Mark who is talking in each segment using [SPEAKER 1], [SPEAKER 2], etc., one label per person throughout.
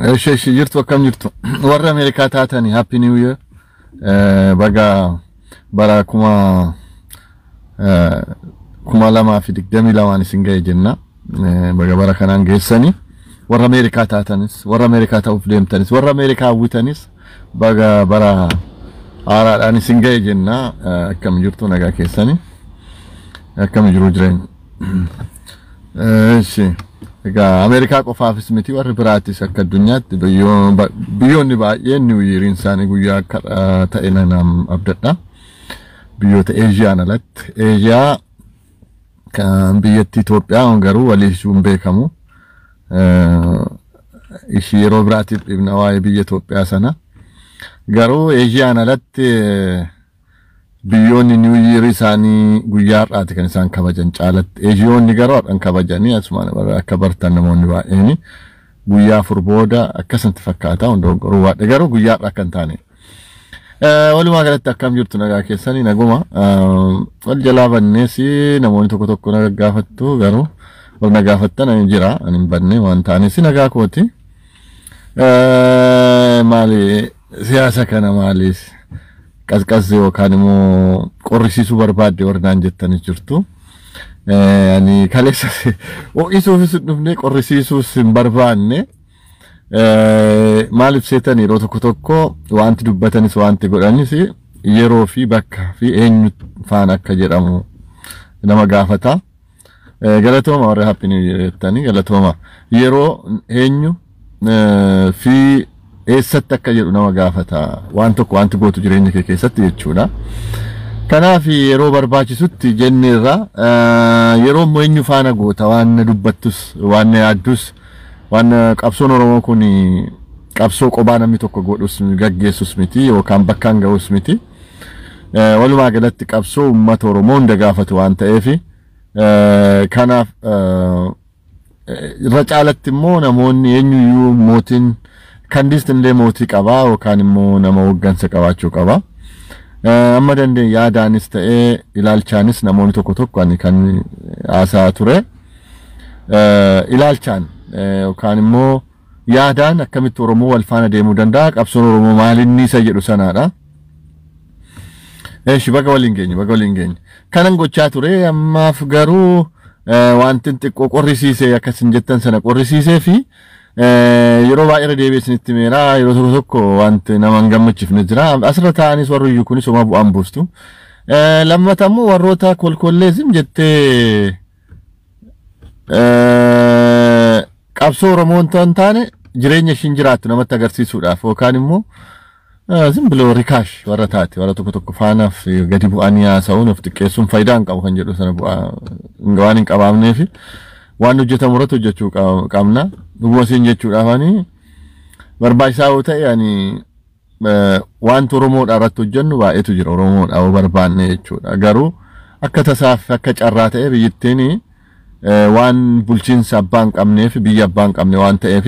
[SPEAKER 1] ايش جرت وكم جرت ورا امريكا تاتني هابي نيو يير بقى براكما كما لما في دقدمي لما نسنجي جنة بقى بركنا نجسني ورا امريكا تاتنس ورا امريكا توفديم تنس ورا امريكا ويتنس بقى برا على أنا سنجي جنة كم جرتو نجا كيسني كم جروجرين ايش أمريكا قفاف اسمتي وربراتي سك الدنيا بيون نبأ نيو يير إنسان يقولي تأينا نام أبدأنا بيوت إيجيا نلت إيجيا كان بيت إثيوبيا ونقرو وليشون بيكمو إشي روبراتي ابن واي بيت إثيوبيا سنة قرو إيجيا نلت بيون نيو يير إنساني قيار آتي كان إنسان كبجان شالت إيجيون نقرأ أن كبجاني أسمان ورا كبرت النمون نبأني قيا فربودا أكسنت فكاتا وندو روات نقرأ قيار أكن تاني ولو ما قلت كم جرت نجا كيساني نقوما والجلاب النسي نمون توكو توكو نجا فتو قرو ونجا فتنا نجرا أن بني وانتاني سي نجا كوتي مالي سياسة كان مالي كذا وكانوا قرصيسو بربادي وردان جتني جرتو يعني كاليس وإيسو في سنفني قرصيسو سنبرباني مالف سيتاني روتو كتوكو وانت دبتاني سوانتي قراني سي يرو في بكا في إنو فانا كجرامو نما قافتا غلطوما وري هابي نيو يير تاني غلطوما يرو إنو في eessatti akka jedhu nama gaafata waan tokko wanti gootu jireenya kee keessatti jechuudha kanaaf yeroo barbaachisutti jenneerra yeroo mo'enyu faana goota waan dubbattus waan yaaddus waan qabsoon oromoo kun qabsoo qobaa namni tokko godhus gaggeessus miti yookaan bakkaan ga'us miti walumaa galatti qabsoo uummata oromoo hunda gaafatu waan ta'eef kanaaf irra caalatti immoo namoonni eenyuyyuu mootiin kan distinlee mootii qabaa yookaan immoo nama hoggansa qabaachuu qaba amma dandeen yaadaanis ta'ee ilaalchaanis namoonni tokko tokko ani kan haasaa ture ilaalchaan yookaan immoo yaadaan akkamitti oromoo wal faana deemuu danda'a qabsoon oromoo maalinni isa jedhu sanaadha baga waliin geenye kanan gochaa ture ammaaf garuu wanti xiqqoo qorrisiisee akkasin jettan sana qorrisiisee fi yeroo baay'ee deebiisnitti meera yeroo tokko wanti nama gammachiifne jira asirra taa'anis warri kunis oma bu'aan buustu lammatammoo warroota kolkolleesim jettee qabsoo oromoon taane jireenya ishiin jiraattu namatti agarsiisuudhaaf yookaan immoo simbiloo rikaash warra taate warra tokko faanaaf gadi bu'anii haasa'uun of xiqqeessuun faayidaa hin qabu kan jedhu sana bu'aa waan hin qabaamneef waan hojjetamu irratti hojjechuu qabna dhugoosiin jechuudhaafani barbaachisaa yoo ta'e ani waan oromoodhaa irratti hojjennu baay'eetu jira oromoodhaa barbaanne jechuudha garuu akka tasaaf akka carraa ta'e biyyattiin waan bulchiinsa abbaan qabneef biyya abbaan qabne waan ta'eef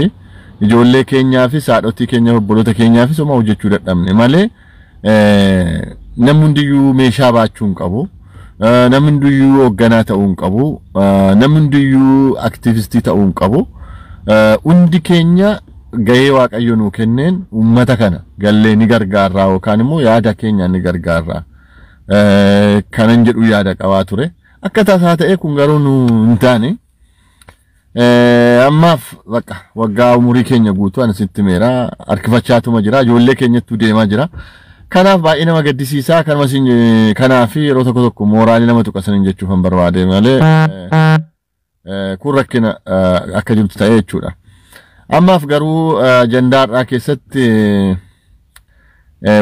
[SPEAKER 1] ijoollee keenyaa fi saadhotii keenya obboloota keenyaa fi soma hojjechuu dadhabne malee namni hundiyyuu meeshaa baachuu hin qabu namni hundiyyuu hoogganaa ta'uu hin qabu namni hundiyyuu aktiivistii ta'uu hin qabu hundi keenya gahee waaqayyo nuu kenneen uummata kana gallee ni gargaarraa yookaan immoo yaada keenya ni gargaarraa kanan jedhu yaada qabaa ture akka tasaa ta'e kun garuu nu hin taane ammaaf baqa waggaa umurii keenya guutuu anasitti meera harkifachaatuma jira ijoollee keenyattuu deemaa jira kanaaf baay'ee nama gaddisiisaa kanaaf yeroo tokko mooraalii nama tuqasan jechuuf han barbaade malee kun rakkina akka jirtu ta'e jechuudha ammaaf garuu jandaarraa keessatti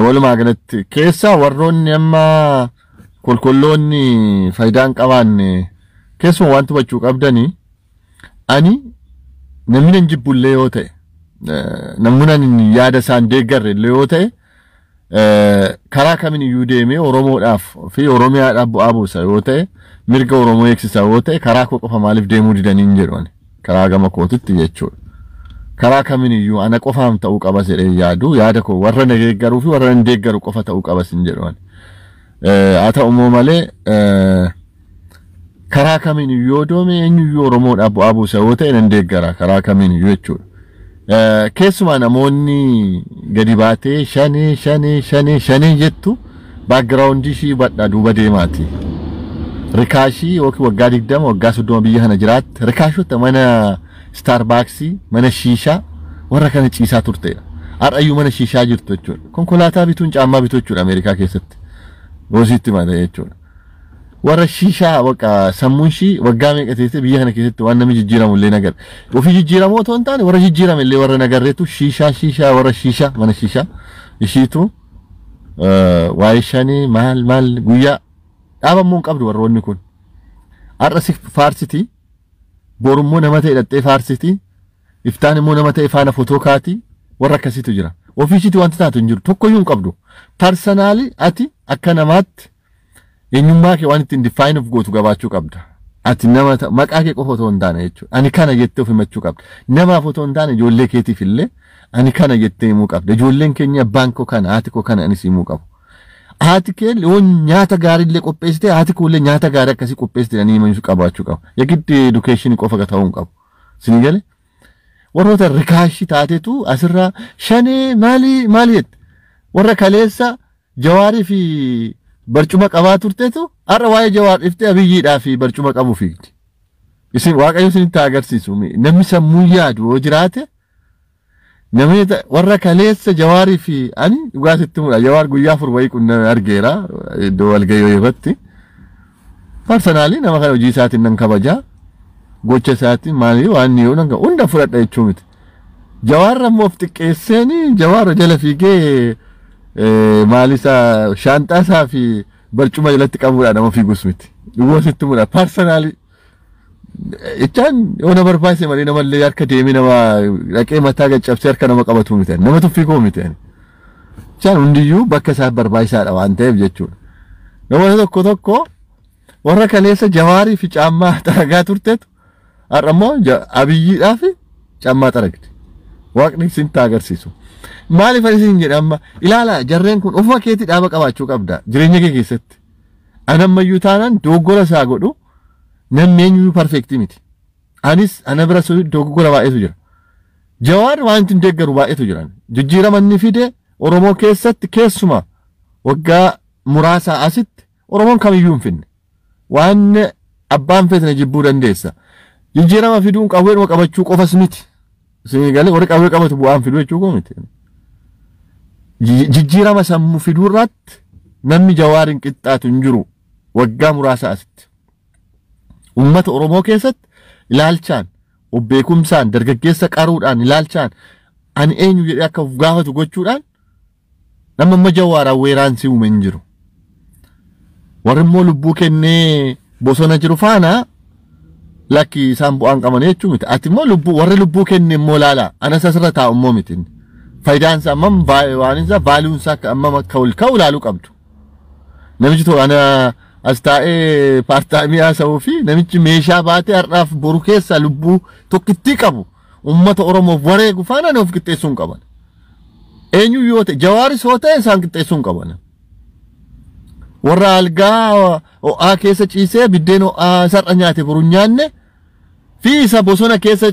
[SPEAKER 1] walumaa galatti keessa warroonni amma kolkolloonni faayidaan qabaanne keessuma waan tubachuu qabdanii ani namni jibbullee yoo ta'e namni yaada isaan deeggarre yoo ta'e karaa kamiin iyyuu deemee oromoodhaaf fi oromiyaadhaaf bu'aa buusa yoo ta'e mirga oromoo eegsisa yoo ta'e karaa koo qofa maaliif deemuu didaniin jedhu karaa gama kootitti jechuudha karaa kamiin iyyuu ana qofaam ta'uu qaba jedhee yaadu yaada koo warra na deeggaruu fi warra na deeggaru qofa ta'uu qaba sin jedhu haa ta'u immoo malee karaa kamiin yoo doome eenyu oromoodhaaf bu'aa buusa yoo ta'e nan deeggara karaa kamiin jechuudha keessumaa namoonni gadi baatee shanii jettu background ishii badhaa duuba deemaati. Rikaashii yookiin waggaa 20 waggaa 30 biyya kana jiraatti rikaashota mana Starbucks mana shishaa warra kana ciisaa turte. Har'ayyuu mana shishaa jirtu jechuudha. Konkolaataa bituun caammaa bituu jechuudha Ameerikaa keessatti. Goositti malee jechuudha. Warra shishaa waqa sammuun shii waggaa meeqa ta'e biyya kana keessatti waan namni jijjiiramu illee nagar. Ofii jijjiiramoo otoo hin taane warra jijjiirame illee warra nagarreetu shishaa warra shishaa mana shishaa ishiitu waa'ee shanii maal guyyaa dhaabammoo hin qabdu warroonni kun. Har'a si faarsiti borummoo nama ta'e hidhattee faarsiti iftaan immoo nama ta'e faana footoo kaatii warra akkasiitu jira. Ofiisitti wanta taatu hin jiru tokkoyyuu hin qabdu. Personally ati akka namaatti eenyummaa kee waan ittiin define of gootu gabaachuu qabda. Ati nama maqaa kee qofa otoo hin taane jechuudha. Ani kana jettee of himachuu qabda. Namaaf otoo hin taane ijoollee keetiif illee ani kana jettee himuu qabda. Ijoolleen keenya abbaan koo kana haati koo kana anis himuu qabu. Haati kee loon nyaata gaarii illee qopheessite haati koo illee nyaata gaarii akkasii qopheessite ani himachuu qabaachuu qabu. Yagiddi education qofa ta'uu hin qabu. Sinii galee warroota rikaashii taatetu asirraa shanee maali jette warra kaleessa Jawaarii fi barcuma qabaa turteetu har'a waa'ee Jawaar dhiftee Abiyyiidhaa fi barcuma qabu fiigdi. Isin waaqayyo isinitti agarsiisu namni sammuu yaadu yoo jiraate namni warra kaleessa Jawaarii fi ani dhugaatitti mudha Jawaar guyyaa 4 wayii qunname argeera iddoo walgayoo irratti. Personally nama kana hojii isaatiin nan kabajaa. Gocha isaatiin maali waan yoo nanga hunda fudhadha jechuu miti. Jawaar ammoo of xiqqeesseeni Jawaar jala fiigee maalisa shaantaa isaa fi barcuma jalatti qabuudha nama fiigus miti. Dhugoositti mudha personally ichaan yoo na barbaachise malee namallee harka deemee nama dhaqee mataa gaccabsee harka nama qabatu miti. Nama tuffiikoo miti. Ichaan hundiyyuu bakka isaa barbaachisaadha waan ta'eef jechuudha. Namoota tokko warra kaleessa Jawaarii fi caammaa xaragaa turteetu har'ammoo Abiyyiidhaa fi caammaa xaragdi. Waaqni isin agarsiisu. Maaliif isin jedhama ilaala jarreen kun ofuma keetii dhaaba qabaachuu qabda jireenya kee keessatti. Anammayyuu taanaan dogoggora isaa godhu namni eenyuu perfecti miti. Anis ana bira dogoggora baay'eetu jira. Jawaar waan ittiin deeggaru baay'eetu jiran. Jijjiiramanni fide Oromoo keessatti keessuma waggaa muraasa asitti Oromoon kamiyyuu hin finne. Waan abbaan feetne jibbuu dandeessa. Jijjiirama fiduun qawweedhuma qabachuu qofas miti. Isin galee warri qawwee qabatu bu'aan fiduu jechuu miti. Jijjiirama sammuu fiduu irratti namni Jawaariin qixxaatu hin jiru waggaa muraasa asitti. Uummata Oromoo keessatti ilaalchaan, beekumsaan, dargaggeessa qaruudhaan ilaalchaan ani eenyu jedhee akka gaafatu gochuudhaan nama amma Jawaaraan weeraansii uume hin jiru. Warri immoo lubbuu kennee bosona jiru faana lakki isaan bu'aan qaban jechuu miti. Ati immoo warri lubbuu kenne immoo laala. Anas asirra taa'u immoo miti. Faayidaan isaa ammam waan isaa vaaluun isaa ammam akka ol ka'u ilaaluu qabdu. Namichi tokko ana as taa'ee paartaayimii haasa'uu fi namichi meeshaa baatee har'aaf boru keessa lubbuu tokkittii qabu uummata Oromoof wareegu faana of qixxeessuu hin qaban. Eenyu yoo ta'e Jawaaris yoo ta'e isaan qixxeessuu hin qaban. Warra algaa ho'aa keessa ciisee biddeen ho'aa sar'a nyaate boru nyaanne fi isa bosona keessa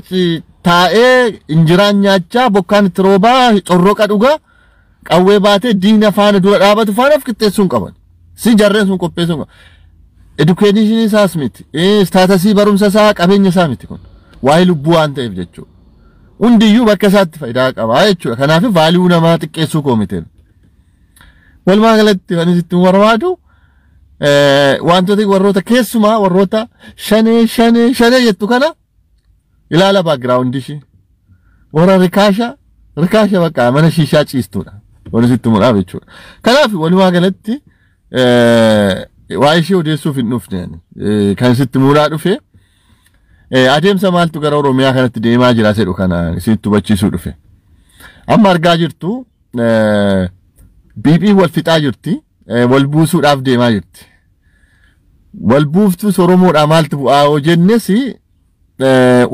[SPEAKER 1] taa'ee injiraan nyaachaa bokkaan itti roobaa corroqa dhugaa qawwee baatee diina faana dura dhaabatu faana of qixxeessuu hin qaban. Si jarreen sun qopheessuu hin qaban. Education isaas miti. Staatasii barumsa isaa qabeenya isaa miti kun. Waa'ee lubbuu waan ta'eef jechuudha. Hundiyyuu bakka isaatti faayidaa qaba jechuudha. Kanaaf vaaluu namaa xiqqeessuu koo miti. Walumaa galatti waan isitti barbaadu wantoota warroota keessumaa warroota shanee jettu kana ilaala background ishii. Warra rikaasha bakka mana shishaa ciistuudha. Waan isitti mudhaaf jechuudha. Kanaaf walumaa galatti waa ishee odeessuuf hin dhufne kan isitti mudhaa dhufe adeemsa maaltu gara Oromiyaa kanatti deemaa jira jedhu kana isitti hubachiisuu dhufe. Amma argaa jirtu biibii wal fixaa jirti wal buusuudhaaf deemaa jirti. Wal buuftus Oromoodhaa maaltu bu'aa yoo jennes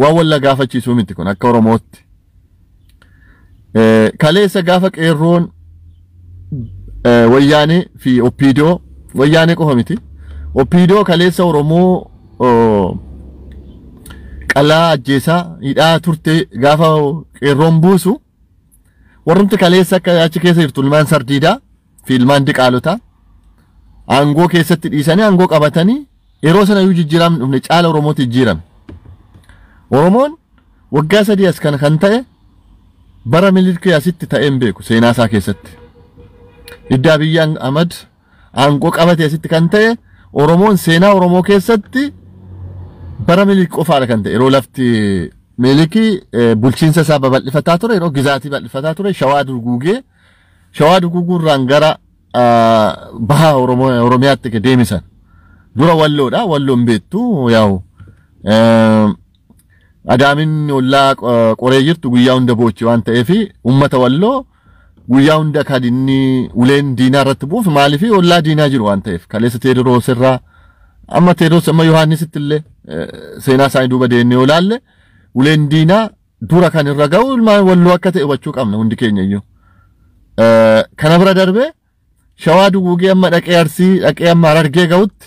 [SPEAKER 1] waan walla gaafachiisuu miti kun akka Oromootti. Kaleessa gaafa qeerroon wayyaanee fi Oppiidoo wayyaanee qofa miti. Oppiidoo kaleessa Oromoo qalaa ajjeesaa hidhaa turte gaafa qeerroon buusu warrumti kaleessa akka achi keessa jirtu ilmaan sardiidaa fi ilmaan diqaalota aangoo keessatti dhiisanii aangoo qabatanii yeroo sana iyyuu jijjiiramni dhufne caala Oromooti jijjiirame. Oromoon waggaa 3 as kan ta'e bara miliikii asitti ta'een beeku seenaa isaa keessatti. Idda Abiy Ahmed aangoo qabate asitti kan ta'e Oromoon seenaa Oromoo keessatti bara miliikii qofaadha kan ta'e yeroo lafti miliikii bulchiinsa isaa babal'ifataa ture yeroo gizaatii babal'ifataa ture shawaa durguurraan gara baha Oromiyaatti deemisan dura walloodha walloon beektu yaa'u adaamin ollaa qoree jirtu guyyaa hunda boochi waan ta'eef ummata walloo guyyaa hunda kadinni uleen diinaa irratti buuf maaliif ollaa diinaa jiru waan ta'eef kaleessa Teediroos irraa amma Teediroos amma Yohaannisitti illee seenaa isaa duuba deennee olaalle uleen diinaa dura kan irra ga'u ilmaan walloo akka ta'e hubachuu qabna hundi keenya iyyuu. Kana bira darbee shawaa duguugee amma dhaqee Arsii dhaqee amma Harargee ga'utti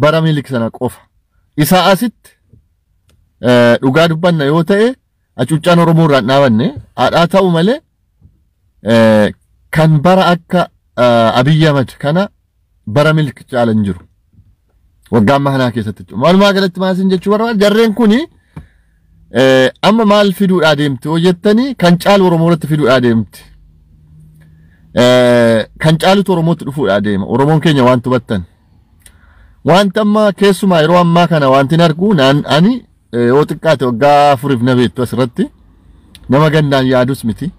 [SPEAKER 1] bara miliikii sana qofa. Isaa asitti dhugaa dubbanna yoo ta'e acuuccaan Oromoo irraan dhaabanne haadhaa ta'u malee kan bara akka Abiy Ahmed kana bara miliikii caalan jiru. Waggaa amma kanaa keessatti jechuudha. Maalumaa galatti maasin jechuu barbaada jarreen kuni amma maal fiduudhaa deemti yoo jettanii kan caalu Oromoo irratti fiduudhaa deemti. Kan caalutu Oromootti dhufuudhaa deema. Oromoon keenya waan tubattan. Wanta amma keessumaa yeroo ammaa kana wanti argu ani yoo xiqqaate waggaa 4 na beektu asirratti nama gandaan yaadus miti.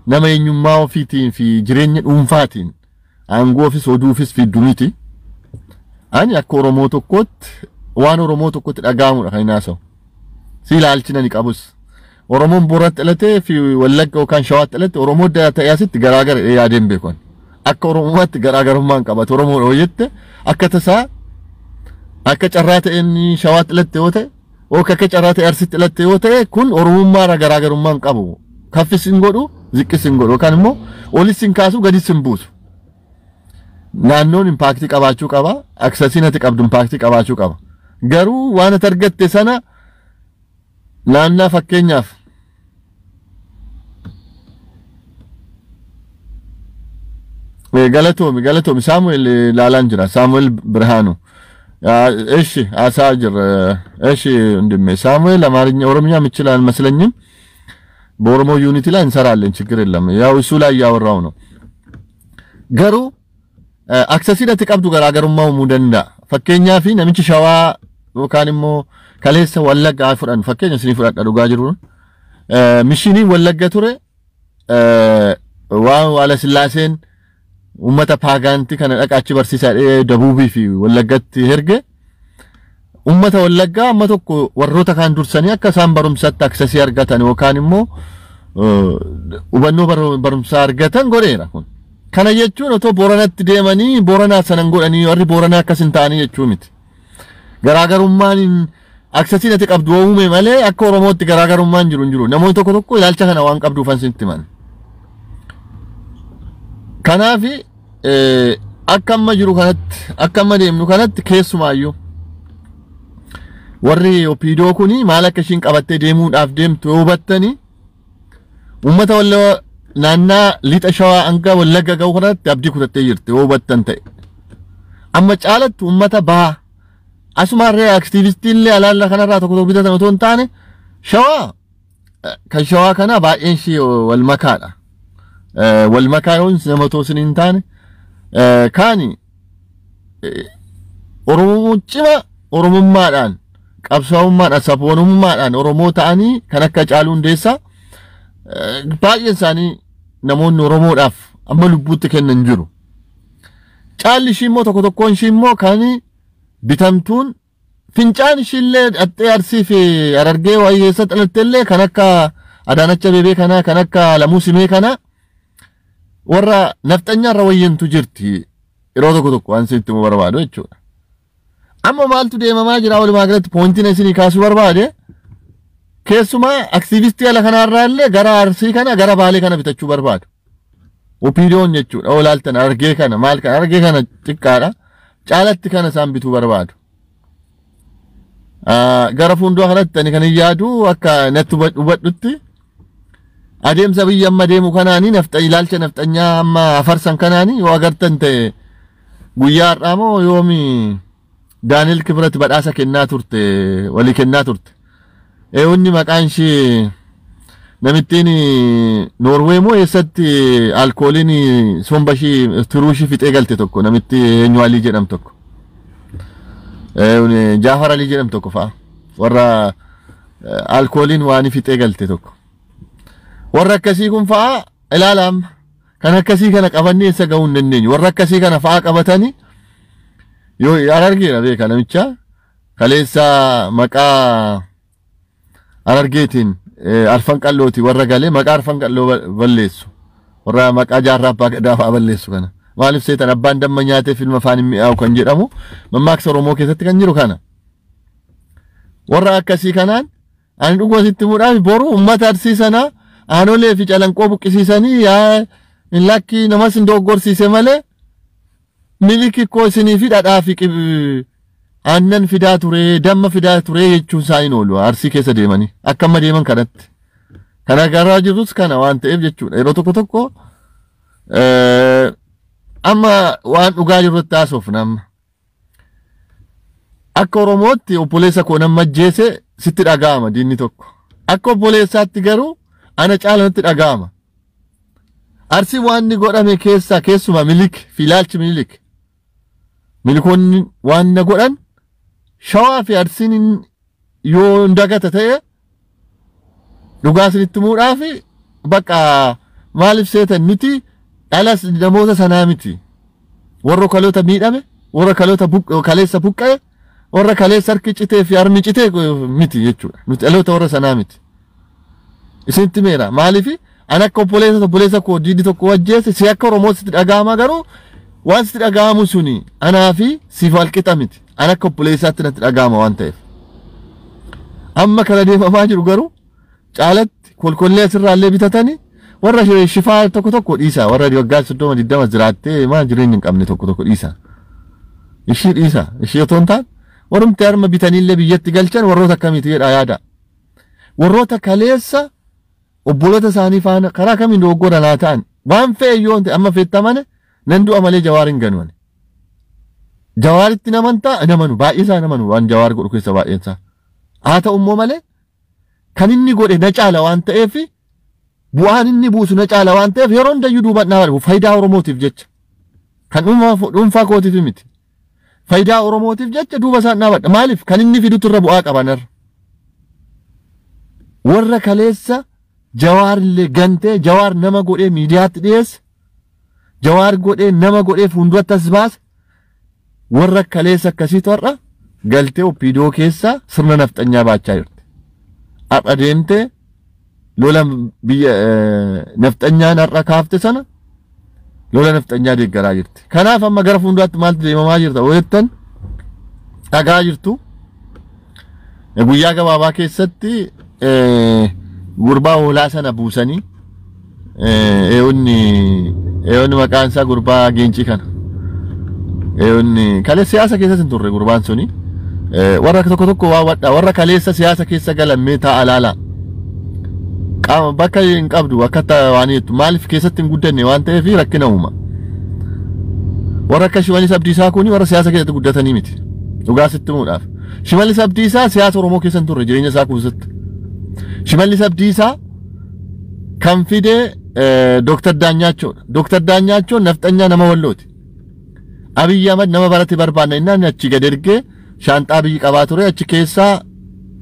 [SPEAKER 1] Nama eenyummaa ofiitiin fi jireenya dhuunfaatiin aangoo ofis oduufis fiddu miti. Ani akka Oromoo tokkootti waan Oromoo tokkotti dhaga'amudha kan haasa'u. Si ilaalchina ni qabus. Oromoon Booratti dhalatee fi Wallagga yookaan Shawaatti dhalate Oromoo ta'ee asitti garaagara yaadeen beekon. Akka Oromootti garaagarummaan qabatu Oromoo yoo jette akka tasaa akka carraa ta'een Shawaatti dhalate yoo ta'e akka carraa ta'e Arsiitti dhalate yoo ta'e kun Oromummaa garaagarummaan qabu. Kaffis hin godhu ziqqis hin godhu yookaan immoo olis hin kaasu gadis hin buusu. Naannoon impaaktii qabaachuu qaba. Aksasiin ati qabdu impaaktii qabaachuu qaba. Garuu waan ati argatte sana naannaa fakkeenyaaf Galatoomi Saamu'eel laalaan jira. Saamu'eel Birhaanu እሺ አሳጅር እሺ እንደም ሳሙኤል አማርኛ ኦሮምኛ ምችል አልመስለኝም በኦሮሞ ዩኒቲ ላይ እንሰራለን ችግር የለም ያው እሱ ላይ ያወራው ነው ገሩ አክሰሲነት ቀብዱ ገራገሩማው ሙደንዳ ፈከኛ ፊ ነምቺ ሸዋ ወካንሞ ከሌሰ ወለጋ ፍራን ፈከኛ ስኒ ፍራን ዱጋ ጅሩ ሚሽኒ ወለጋ ቱሬ ዋው አለ ስላሴን ኡመተ ፓጋንቲ ከነ ደቃች በርሲሳ ደቡቢ ፊ ወለጋት ሄርገ ኡመተ ወለጋ አመቶኮ ወሮታ ካን ዱርሰኒ አከሳም በሩምሰት አክሰሲ አርጋታን ወካንሞ ኡበኖ በሩምሳ አርጋታን ጎሬራ ኩን kana jechuun otoo Booranatti deemanii Boorana sanan godhanii warri Boorana akkasintaanii jechuu miti. Garaagarummaan aksasiin ati qabdu uume malee akka Oromootti garaagarummaan jiru. Namoonni tokko tokko ilaalcha kana waan qabduufan sinti man. Kanaaf akka amma jiru kanatti akka amma deemnu kanatti keessumaayyuu warri Opiidoo kuni maal akka ishiin qabattee deemuudhaaf deemtu yoo hubattanii uummata walloo naanna lixa shawaa anga wallagga ga'u kanatti abdii kutattee jirti yoo hubattan ta'e amma caalatti uummata baa asumarree aktiivistiin illee alaalla kanarraa tokko bitatan otoo hin taane shawaa kan shawaa kana baay'een ishee wal makaadha wal makaa yoon nama otoo isin hin taane kaani Oromoo cima Oromummaadhaan qabsaa'ummaadhaan sabboonummaadhaan Oromoo ta'anii kan akka Caaluu Hundeessaa baay'een isaanii namoonni Oromoodhaaf amma lubbuutti kennan jiru. Caalli ishii immoo tokko tokkoon ishii immoo kan bitamtuun fincaan ishii illee dhattee Arsii fi Harargee wayyeessa dhalatte illee kan akka Adaanach Abeebee kana kan akka Lamuu Simee kana warra nafxanyaarra wayyentu jirti yeroo tokko waan sitti mu barbaadu jechuudha. Amma maaltu deemamaa jira walumaa galatti pointiin isinii kaasuu barbaade keessumaa aktiivistii ala kanarraallee gara Arsii kana gara Baalee kana bitachuu barbaadu. Opiidiyoon jechuudha. Olaaltan Harargee kana maal kana Harargee kana xiqqaadha. Caalatti kana isaan bituu barbaadu. gara fuundura kanatti ani kan yaadu akka natti hubadhutti adeemsa biyya amma deemu kanaanii ilaalcha nafxanyaa amma afarsan kanaanii yoo agartan ta'e guyyaa har'aa moo yoomi Daaniel Kibret badhaasa kennaa turte walii kennaa turte eewwanni maqaan ishee namittiin Norway moo eessatti alkooliin somba ishee turuushii fixee galte tokko namitti eenyuwaalii jedham tokko Jaafar Ali jedham tokko fa'a warra alkooliin waan fixee galte tokko warra akkasii kun fa'a ilaalam kan akkasii kana qabannee isa ga'uu hin dandeenyu warra akkasii kana fa'a qabatanii yoo argeera beeka namicha kaleessa maqaa argeetiin arfan qallooti warra galee maqaa arfan qalloo balleessu warra maqaa jaarraa abbaa gadaa fa'a balleessu kana maaliif seetan abbaan damma nyaatee filma afaan hin mi'aawu kan jedhamu mammaaksa Oromoo keessatti kan jiru kana warra akkasii kanaan ani dhuguma sitti mudhaaf boru uummata arsiisanaa aanolee fi calanqoo buqqisiisanii yaa in lakki namas hin doggorsiise malee miliki koo isinii fi dhadhaa fi aannan fidaa ture damma fidaa ture jechuun isaa hin oolu arsii keessa deemanii akka amma deeman kanatti kana garaa jirus kana waan ta'eef jechuudha yeroo tokko tokko amma waan dhugaa jirrutti haasofna amma akka Oromootti obboleessa koo nama ajjeese sitti dhaga'ama diinni tokko akka obboleessaatti garuu ana caalatti dhaga'ama arsii waan ni godhame keessa keessuma milik filaalchi milikoonni waan na godhan shawaa fi arsiin yoo ndagata ta'e dhugaa sinitti muudhaa fi bakka maaliif seetan miti dhalas namoota sanaa miti warra kaloota miidhame warra kaloota kaleessa buqqa'e warra kaleessa harki citee fi harmi citee miti jechuudha nuti dhaloota warra sanaa miti isinitti meera maaliif ana akka obboleessa koo diidi tokko wajjeesse si akka Oromootti dhaga'ama garuu waan sitti dhaga'amu suni anaa fi siif walqixa miti ana akka obboleessaatti natti dhaga'ama waan ta'eef amma kana deemamaa jiru garuu caalatti kolkollee asirraallee bitatanii warra shifaa tokko dhiisa warra waggaa 30 jiraattee maa jireenya hin qabne tokko dhiisa ishii otoo hin taane warrumti harma bitaniillee biyyatti galchan warroota akkamiiti jedha yaada warroota kaleessa obboloota isaanii faana karaa kamiin dogoggora naa ta'an waan fe'e yoo ta'e amma feettamane nan du'a malee Jawaar hin ganuun Jawaaritti namantaa namanu baay'isaa namanu waan Jawaar godhu keessa baay'eensaa haa ta'u immoo malee kan inni godhe na caala waan ta'eef bu'aan inni buusu na caala waan ta'eef yeroo hundayyuu duubaan dhaabatu faayidaa Oromootiif jecha kan dhuunfaa kootiif miti faayidaa Oromootiif jecha duuba isaan dhaabadha maaliif kan inni fidutu irra bu'aa qabanar warra kaleessa Jawaar illee gantee Jawaar nama godhee miidiyaatti dhiyeesse Jawaar godhee nama godhee fuulduratti as baase warra kaleessa akkasiitu har'a galtee opiidoo keessa sirna nafxanyaa baachaa jirti har'a deemtee lola biyya nafxanyaan har'a kaafte sana lola nafxanyaa deeggaraa jirti kanaaf amma gara fuulduraatti maaltu deemamaa jirta hojjettan dhagaa jirtu guyyaa gabaabaa keessatti gurbaa hoolaa sana buusanii eewwanni maqaan isaa gurbaa Geencii kana eewwanni kaleessa siyaasa keessa hin turre gurbaan suni warra tokko waa wadha warra kaleessa siyaasa keessa galammee ta'a laala qaama bakka hin qabdu akkata waan jettu maaliif keessatti hin guddanne waan ta'eef rakkina uuma warra akka Shimallis Abdiisaa kuni warra siyaasa keessatti guddatanii miti dhugaa sitti muudhaaf Shimallis Abdiisaa siyaasa Oromoo keessa hin turre jireenya isaa kuusatti Shimallis Abdiisaa kan fide Dr. Daanyaachoon nafxanyaa nama Wallooti Abiy Ahmed nama barate barbaanna innaan achi gad ergee shaanxaa biyyi qabaa ture achi keessaa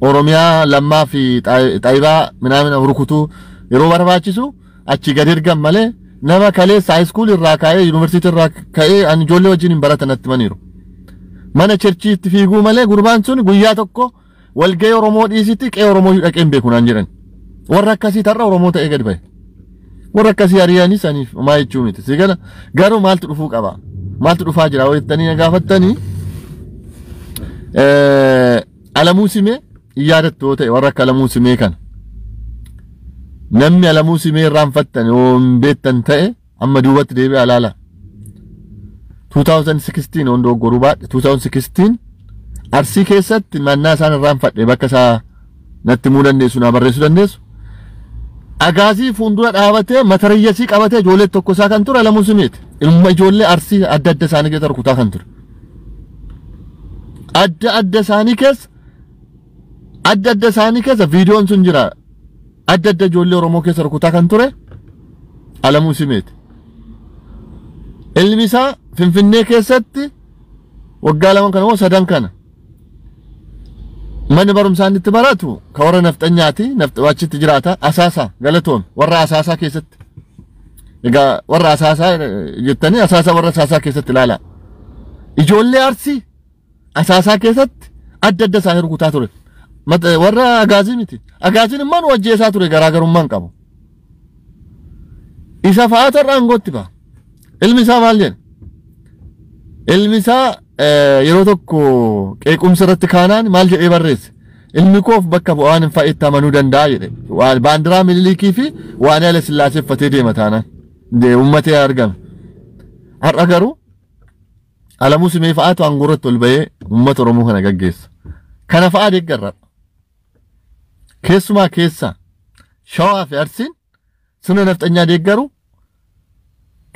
[SPEAKER 1] Oromiyaa lammaa fi Xaayibaa minaamina rukutuu yeroo barbaachisu achi gad ergan malee nama kaleessa high school irraa ka'ee university irraa ka'ee an ijoollee wajjin hin baratanatti maniiru mana cherchiitti fiiguu malee gurbaan sun guyyaa tokko walga'ii Oromoo dhiisitti qe'ee Oromoo dhaqeen beeku naan jedhan warra akkasii tarra Oromoo ta'ee gad ba'e warra akkasii ari'anii saniif maa jechuu miti sigala garuu maaltu dhufuu qaba maaltu dhufaa jira hojjettanii na gaafattanii Alamuu Simee yaadattoo ta'e warra akka Alamuu Simee kana namni Alamuu Simee irraanfattan yoo hin beektan ta'e amma duubatti deebi'ee alaala 2016 on dogoggoruu baadhe 2016 arsii keessatti mannaa isaan irraan fadhe bakka isaa natti muu dandeessu na barreessu dandeessu agaazii fuundura dhaabatee matariyyasii qabatee ijoollee tokko isaa kan ture Alamuu Simeeti ilma ijoollee arsii adda adda isaanii keessa rukutaa kan ture adda isaanii keessa viidiyoon sun jira adda ijoollee Oromoo keessa rukutaa kan ture Alamuu Simeeti ilmi isaa Finfinnee keessatti waggaa lama kana moo sadan kana mana barumsaan itti baratu ka warra nafxanyaati nafxawachitti jiraata asaasa galatoon warra asaasa keessatti egaa warra asaasa jettanii asaasa warra asaasa keessatti ilaala ijoollee arsii asaasa keessatti adda isaanii rukutaa ture warra agaazii miti agaaziin immoo wajjeesaa ture garaagarummaan qabu isa fa'aata irraa angootti ba ilmi isaa maal jedhe ilmi isaa yeroo tokko qeequmsa irratti kaanaan maal jedhee barreesse ilmi koof bakka bu'aan hin fa'itti amanuu danda'a jedhe waan baandiraa Minilikii fi waan Haile Sillaasee uffatee deema taanaan uummatee argame har'a garuu Alamuu Simee fa'aatu aangoorratti ol ba'ee uummata Oromoo kana gaggeessa kana fa'aa deeggarra keessumaa keessa Shawaa fi Arsiin sirna nafxanyaa deeggaru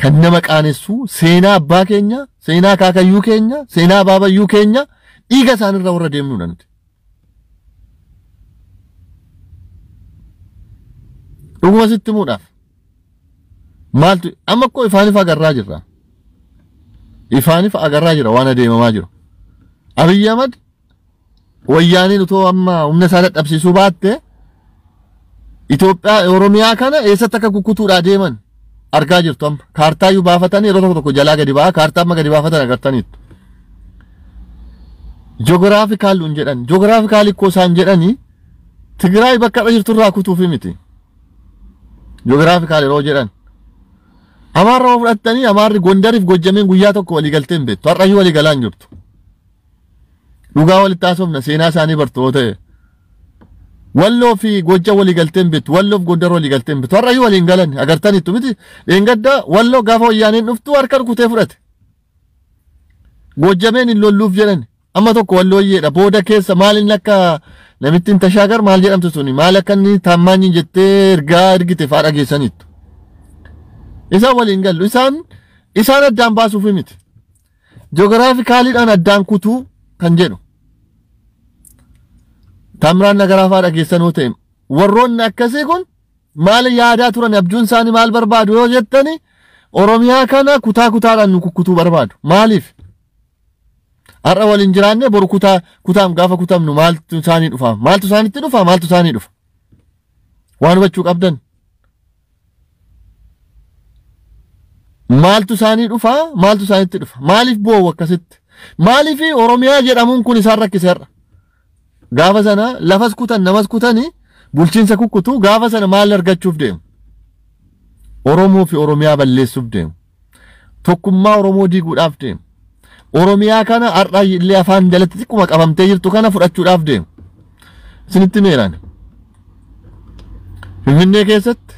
[SPEAKER 1] kan nama qaanessu seenaa abbaa keenya seenaa kaakayyuu keenya seenaa baabayyuu keenya dhiiga isaanirra warra deemnu nanti dhuguma sitti muudhaaf maaltu amma ko ifaaniif agarraa jirra waan adeemamaa jiru Abiy Ahmed wayyaaniin utoo amma humna isaa dadhabsiisuu baatte Itoophiyaa Oromiyaa kana eessatti akka kukkutuudhaa deeman argaa jirtu amma kaartaa yu baafatanii yeroo tokko jalaa gadi baa kaartaa amma gadi baafatan agartaniitu ji'oogiraafikaal un jedhan ji'oogiraafikaal ikkoo isaan jedhanii Tigraay bakka jirtu irraa kutuufi miti ji'oogiraafikaal yeroo jedhan Amaarra fudhattanii Amaarri Gondariif Gojjameen guyyaa tokko walii galteen beektu har'ayyuu walii galaan jirtu dhugaa walitti haasofna seenaa isaanii bartoota Walloo fi Gojja walii galteen beektu Walloof Gondar walii galteen beektu har'ayyuu waliin galan agartaniitu miti dheengadda Walloo gaafa wayyaaneen dhuftu harka rukutee fudhate Gojjameen hin lolluuf jedhan amma tokko Wallooyyeedha booda keessa maaliin akka namittiin tashaagar maal jedhamtu suni maal akka inni taammaanyiin jettee ergaa ergite fa'aa dhageessaniitu isaan waliin gallu isaan addaan baasuuf miti ji'oogiraafikaaliidhaan addaan kutuu kan jedhu Tamraan nagaraa fa'aa dhageessanoo ta'e warroonni akkasii kun maal yaadaa turan abjuun isaanii maal barbaadu yoo jettani Oromiyaa kana kutaa kutaadhaan nu kukkutuu barbaadu maaliif har'a waliin jiraanne boru kutaam gaafa kutamnu maaltu isaanii dhufa maaltu isaanii dhufa waan hubachuu qabdan maaltu isaanitti dhufa maaliif boo'u akkasitti maaliif Oromiyaa jedhamuun kun isaan rakkiseerra gaafa sana lafas kutan namas kutanii bulchiinsa kukkutu gaafa sana maal argachuuf deemu Oromoo fi Oromiyaa balleessuuf deemu tokkummaa Oromoo diiguudhaaf deemu Oromiyaa kana har'a illee afaan jalatti xiqquma qabamtee jirtu kana fudhachuudhaaf deemu isinitti meeraan Finfinnee keessatti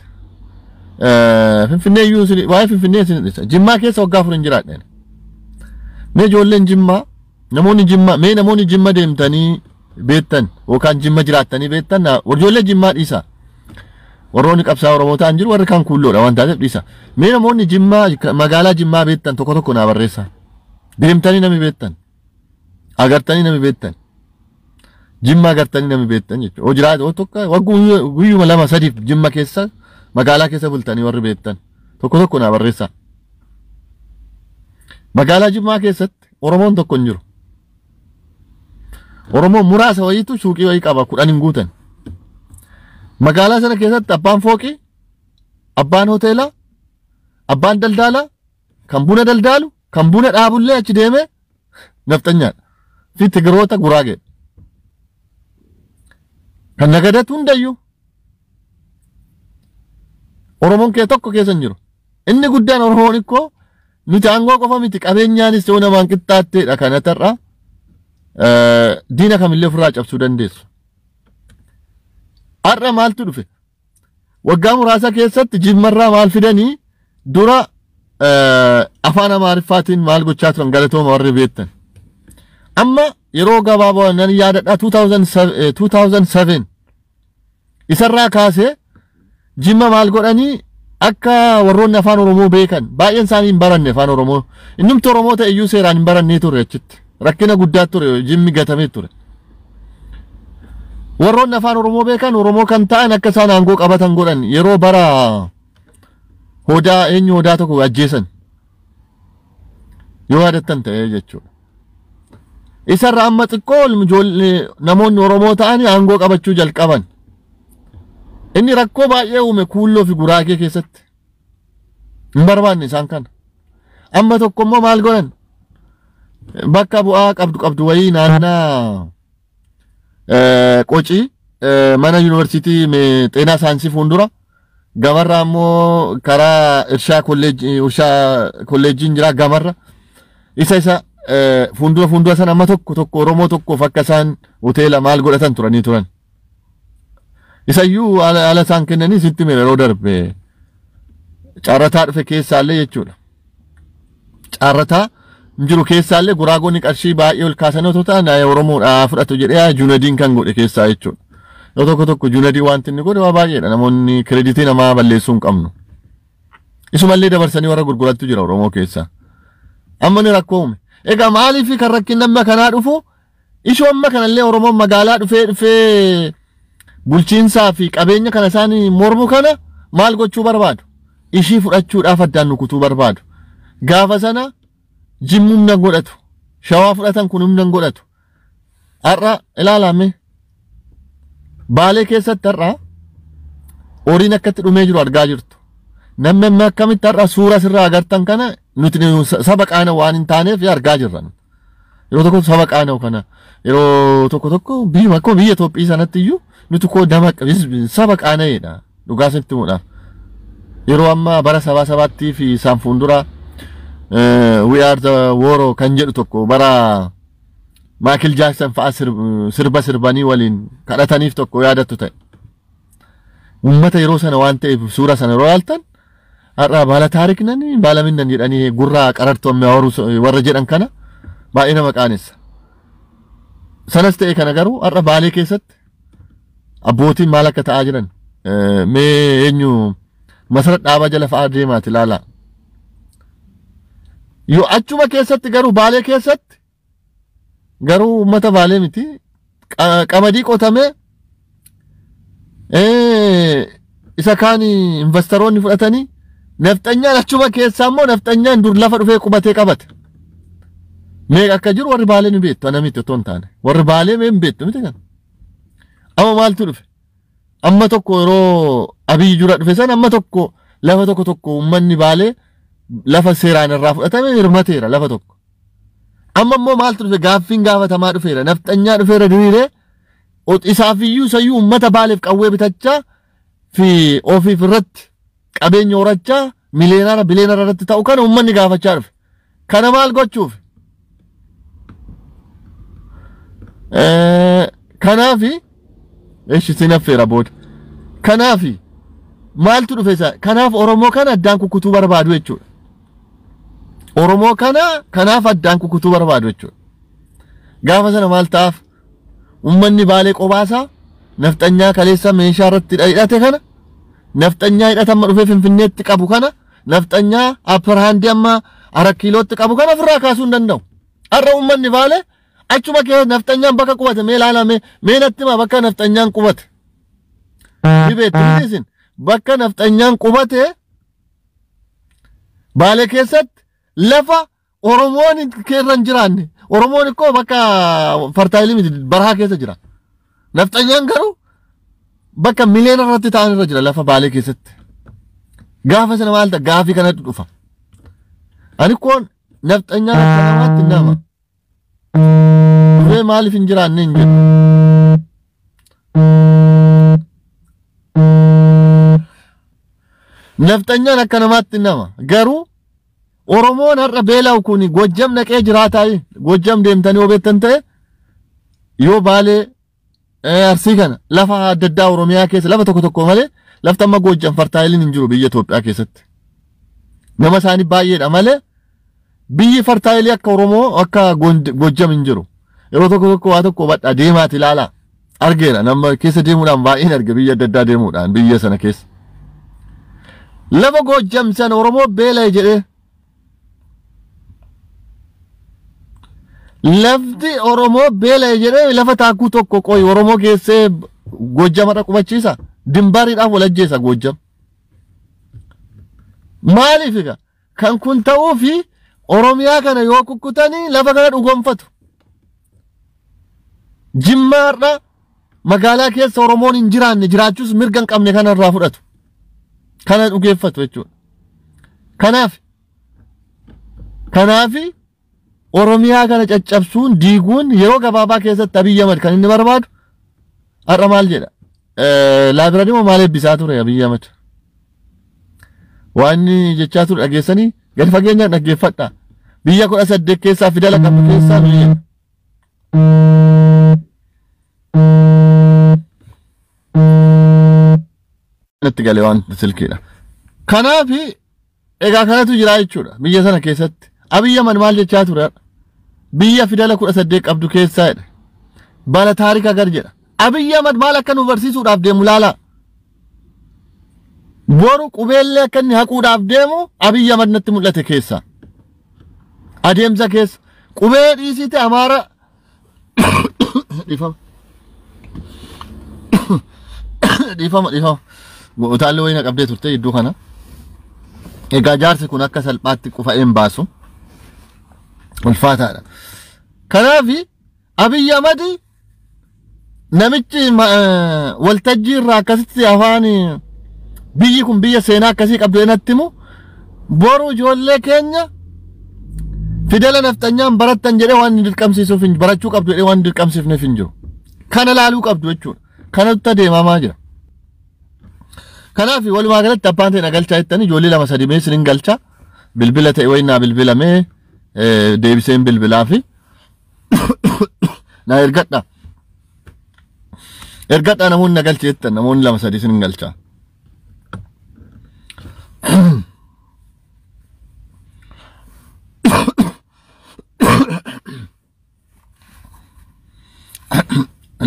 [SPEAKER 1] Finfinnee iyyuu waa'ee Finfinnee isin Jimmaa keessa waggaa 4 jiraadhan mee ijoolleen Jimmaa namoonni Jimmaa deemtanii beektan yookaan Jimma jiraattanii beektan ijoollee Jimmaa dhiisa warroonni qabsaa Oromoo ta'an jiru warri kan kulloodha waan taateef dhiisa mee namoonni Jimmaa magaalaa Jimmaa beektan tokko naa barreessa deemtanii nami beektan agartanii nami beektan Jimmaa agartanii nami beektan jechuudha oo jiraatu tokko guyyuma 2-3 Jimma keessa magaalaa keessa bultanii warri beektan tokko naa barreessa magaalaa Jimmaa keessatti Oromoon tokko hin jiru Oromoo muraasa wayiitu suuqii wayii qaba 10 hin guutan magaalaa sana keessatti abbaan fooqii abbaan hoteelaa abbaan daldalaa kan buna daldalu kan buna dhaabullee achi deeme nafxanyaadha fi Tigiroota Guraageedha kan nagadatu hundayyuu Oromoon kee tokko keessa hin jiru inni guddaan Oromoon ikkoo nuti aangoo qofa miti qabeenyaanis yoo namaan qixxaatteedha kanatarraa diina kamillee ofirraa cabsuu dandeessu har'a maaltu dhufe waggaa muraasa keessatti Jimmarraa maal fidanii dura afaan Amaariffaatiin maal gochaa turan galatooma warri beektan amma yeroo gabaabaa nan yaadadha 2007 isarraa kaasee jimma maal godhanii akka warroonni afaan oromoo beekan baay'een isaanii hin baranne afaan oromoo innumti oromoo ta'e iyyuu seeraan hin barannee ture achitti rakkina guddaa ture jimmi gatamee ture warroonni afaan oromoo beekan oromoo kan ta'an akka isaan aangoo qabatan godhan yeroo bara hodaa eenyu hodaa tokko ajjeesan yoo yaadattan ta'e jechuudha isarraa amma xiqqoo namoonni oromoo ta'anii aangoo qabachuu jalqaban inni rakkoo baay'ee uume kuulloo fi guraagee keessatti hin barbaanne isaan kana amma tokko immoo maal godhan bakka bu'aa qabdu wayii naannaa qocii mana yuunivarsiitii xeenaa saayinsii fuuldura gamarra ammoo karaa irshaa kolleejjiin jira gamarra isa fuuldura sana amma tokko oromoo tokkoof akka isaan hoteela maal godhatan turanii turan isayyuu ala isaan kennanii sitti mere yeroo darbe caarrataa dhufe keessaallee jechuudha caarrataa jiru keessaallee guraagonni qarshii baay'ee ol kaasanii otoo ta'an oromoodhaa fudhatu jedhee Junadiin kan godhe keessaa jechuudha yoo tokko Junadii wanti inni godhe waa baay'eedha namoonni kireditii namaa balleessuu hin qabnu isumallee dabarsanii warra gurgurattu jira oromoo keessaa amma ni rakkoo uume egaa maaliif kan rakkin amma kanaa dhufu ishoo amma kanallee oromoon magaalaa dhufee bulchiinsaa fi qabeenya kana isaanii mormu kana maal gochuu barbaadu ishii fudhachuudhaaf addaan nukutuu barbaadu gaafa sana jimmumna godhatu shawaa fudhatan kun humna godhatu har'a ilaalame baalee keessatti har'a horiin akkatti dhumee jiru argaa jirtu namni amma akkamitti har'a suura sirraa agartan kana nuti saba qaana waan hin taaneef argaa jirra yeroo tokko saba qaana kana yeroo tokko biyya Itoophiyaa sanatti iyyuu nuti koo dama saba qaana'eedha dhugaa sitti muudhaaf yeroo amma bara sabaatti fi isaan fuuldura we are the war kan jedhu tokko bara Michael Jackson fa'a sirbanii waliin kadhataniif tokko yaadattu ta'e ummata yeroo sana waan ta'eef suura sana yeroo ilaaltan har'a baala taariknanii baala minnan jedhanii gurraa qarartuu amma warra jedhan kana baay'ee nama qaanessa sanas ta'e kana garuu har'a baalee keessatti abbootiin maal akka ta'aa jiran mee eenyu masarata dhaabaa jala fa'aa deemaati ilaalaa yoo achuma keessatti garuu baalee keessatti garuu ummata baalee miti qamadii qotamee isa kaan investoroonni fudhatanii nafxanyaan achuma keessaa immoo nafxanyaan dur lafa dhufee qubatee qabate meeqa akka jiru warri baalee ni beektu ana miti otoo hin taane warri baalee mee hin beektu miti kan amma maaltu dhufe amma tokko yeroo Abiyyi jura dhufe san amma tokko lafa tokko ummanni baalee lafa seeraan irraa fudhatame hirmateera lafa tokko amma immoo maaltu dhufe gaaffiin gaafatamaa dhufeera nafxanyaa dhufeera diriiree isaafiyyuu sayyuu ummata baaleef qawwee bitachaa fi ofiif irratti qabeenya horachaa miliyoonaara biliyoonaara irratti ta'u kana ummanni gaafachaa dhufe kana maal gochuuf kanaafi eeshi sinaffeera booda kanaafi maaltu dhufe isa kanaaf oromoo kana addaan kukutuu barbaadu jechuudha oromoo kana kanaaf addaan kukutuu barbaadu jechuudha gaafa sana maal ta'aaf ummanni baalee qobaasaa nafxanyaa kaleessa meeshaa irratti hidhate kana nafxanyaa hidhatama dhufee finfinneetti qabu kana nafxanyaa apparhaandii amma 4 kiilootti qabu kana ofirraa kaasuu hin danda'u har'a ummanni baalee achuma kee nafxanyaan bakka qubate mee ilaalame mee natti ma bakka nafxanyaan qubate dibeetiin bakka nafxanyaan qubate baalee keessatti lafa oromoon keerran jiraanne oromoon ko bakka fartaayilii miti baraha keessa jira nafxanyaan garuu bakka miliyoona irratti ta'an irra jira lafa baalee keessatti gaafa sana maal ta'a gaafii kanatti dhufa ani koon nafxanyaan akka namaatti nama dhufee maaliif hin jiraanne hin jedhu nafxanyaan akka namaatti nama garuu oromoon har'a beela'u kun Gojjam naqee jiraataa Gojjam deemtanii obeettan ta'e yoo baalee Arsii kana lafa adda addaa Oromiyaa keessa lafa tokko malee lafti amma Gojjam fartaayiliin hin jiru biyya Itoophiyaa keessatti nama isaanii baay'eedha malee biyyi fartaayilii akka Oromoo akka Gojjam hin jiru yeroo tokko waa tokko badhaa deemaati ilaala argeera nama keessa deemuudhaan baay'een arge biyya adda addaa deemuudhaan biyya sana keessa lafa Goojjam sana Oromoo beela'e jedhee lafti Oromoo beela'e jedhee lafa taakuu tokko qoy Oromoo keessee Goojjamarra qubachiisa dimbariidhaaf wal ajjeesa Goojjam maaliif egaa kan kun ta'uu fi Oromiyaa kana yoo kukkutanii lafa kana dhugonfatu Jimmaarra magaalaa keessa Oromoon hin jiraanne jiraachuus mirga hin qabne kanarraa fudhatu kana dhugeeffatu jechuudha kanaaf Oromiyaa kana caccabsuun diiguun yeroo gabaabaa keessatti Abiy Ahmed kan inni barbaadu har'a maal jedha laabiraadii moo maal eebbisaa ture Abiy Ahmed waan jechaa ture dhageessanii gadi fageenyaan dhaggeeffadhaa biyya 18 keessaa fidala qabdu keessaa biyya natti galee waan silkiidha kanaaf egaa kanatu jira jechuudha biyya sana keessatti Abiy Ahmed maal jechaa ture biyya fidala 18 qabdu keessaa jedha bala taarika gar jedha Abiy Ahmed maal akka nu barsiisuudhaaf deemu laala boru qubeellee akka inni haquudhaaf deemu Abiy Ahmed natti mul'ate keessaa adeemsa keessa qubee dhiisite Amaara dhiifama utaallee wayina qabdee turte iddoo kana egaa jaarsi kun akka salphaatti qufa'een baasu ulfaataadha kanaaf Abiy Ahmed namichi waltajjii irraa akkasitti afaan biyyi kun biyya seenaa akkasii qabdu enatti himu boru ijoollee keenya fidela nafxanyaan barattan jedhee waan dirqamsiisuuf hin barachuu qabdu jedhee waan dirqamsiifneef hin jiru kana laaluu qabdu jechuudha kanatti adeemamaa jira kanaaf walumaa galatti abbaan ta'e nagalchaa jettanii ijoollee lama sadii mee isin galchaa bilbila ta'e wayinaa bilbilamee deebiseen bilbilaa fi na ergadha namoonni nagalchi jettan namoonni lama sadii isin galchaa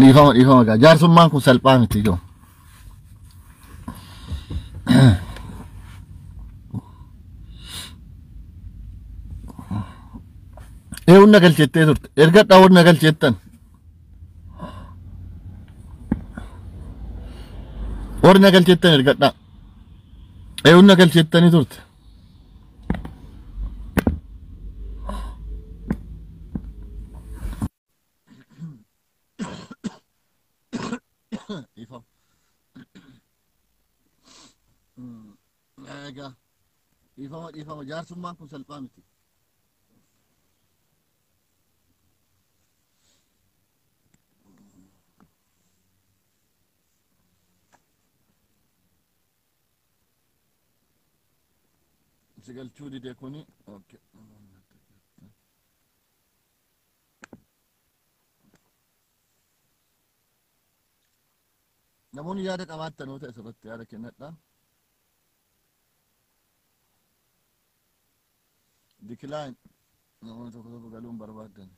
[SPEAKER 1] dhiifama gaa jaarsummaan kun salphaa miti ijoo eewun nagalchettee turte ergadhaa warri nagalchettan ergadhaa eewun nagalchettanii turte dhiifama jaarsummaan kun salphaa miti sigalchuu didee kuni namoonni yaada qabaattan yoo ta'e asirratti yaada kennadha decline namoonni tokko galuun barbaadan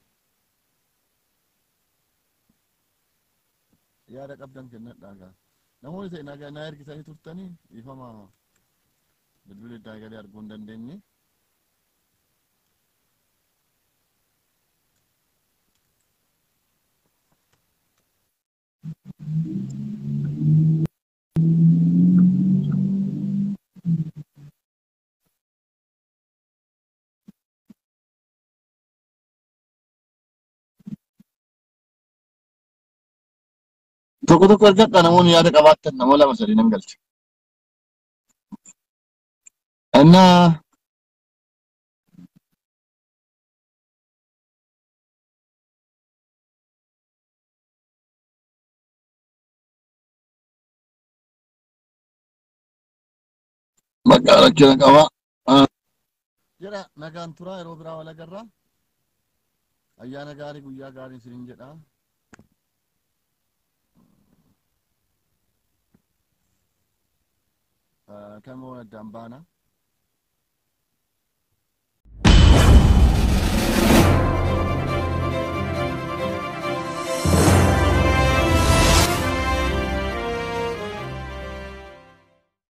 [SPEAKER 1] yaada qabdan kennadha gaa namoonni ta'e na ergisanii turtanii dhiifama bilbila daagalee arguu hin dandeenye tokko ergadha namoonni yaada qabaattan namoota lama sadii nan galcha እና magaalaa qaba jira nagaan tura yeroo biraa wal agarra ayyaana gaarii guyyaa gaarii isiniin jedha kamoo addaan baana